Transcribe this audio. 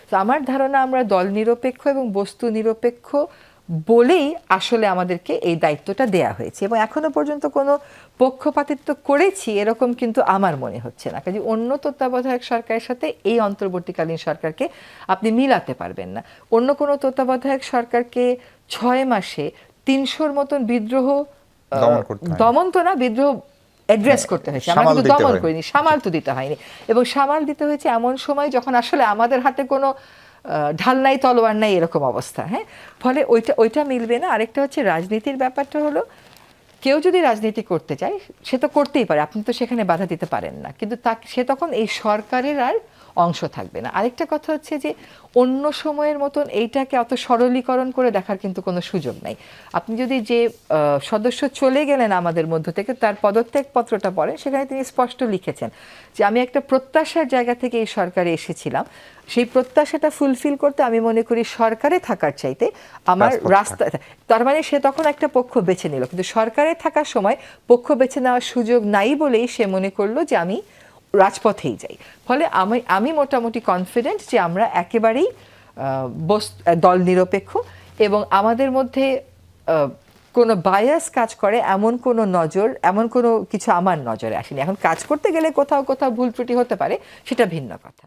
তো আমার ধারণা আমরা দল নিরপেক্ষ এবং বস্তু নিরপেক্ষ বলেই আসলে আমাদেরকে এই দায়িত্বটা দেয়া হয়েছে, এবং এখনো পর্যন্ত কোনো পক্ষপাতিত্ব করেছি এরকম কিন্তু আমার মনে হচ্ছে না। কাজে অন্য তত্ত্বাবধায়ক সরকারের সাথে এই অন্তর্বর্তীকালীন সরকারকে আপনি মিলাতে পারবেন না। অন্য কোনো তত্ত্বাবধায়ক সরকারকে 6 মাসে 300-র মতন বিদ্রোহ দমন তো না, বিদ্রোহ অ্যাড্রেস করতে হয়েছে, আমরা কিন্তু দমন করিনি, সামাল তো দিতে হয়নি। এবং সামাল দিতে হয়েছে এমন সময় যখন আসলে আমাদের হাতে কোনো ঢাল নাই, তলোয়ার নাই, এরকম অবস্থা। হ্যাঁ, ফলে ওইটা মিলবে না। আরেকটা হচ্ছে রাজনীতির ব্যাপারটা হলো, কেউ যদি রাজনীতি করতে চায় সে তো করতেই পারে, আপনি তো সেখানে বাধা দিতে পারেন না, কিন্তু সে তখন এই সরকারের আর অংশ থাকবে না। আরেকটা কথা হচ্ছে যে অন্য সময়ের মতন এইটাকে অত সরলীকরণ করে দেখার কিন্তু কোনো সুযোগ নাই। আপনি যদি যে সদস্য চলে গেলেন আমাদের মধ্য থেকে তার পদত্যাগ পত্রটা পড়েন, সেখানে তিনি স্পষ্ট লিখেছেন যে আমি একটা প্রত্যাশার জায়গা থেকে এই সরকারে এসেছিলাম, সেই প্রত্যাশাটা ফুলফিল করতে আমি মনে করি সরকারে থাকার চাইতে আমার রাস্তা, তার মানে সে তখন একটা পক্ষ বেছে নিল, কিন্তু সরকারে থাকার সময় পক্ষ বেছে নেওয়ার সুযোগ নাই বলেই সে মনে করলো যে আমি রাজপথেই যাই। ফলে আমি মোটামুটি কনফিডেন্ট যে আমরা একেবারেই দল নিরপেক্ষ, এবং আমাদের মধ্যে কোনো বায়াস কাজ করে এমন কোনো এমন কোনো কিছু আমার নজরে আসেনি। এখন কাজ করতে গেলে কোথাও কোথাও ভুল ত্রুটি হতে পারে, সেটা ভিন্ন কথা।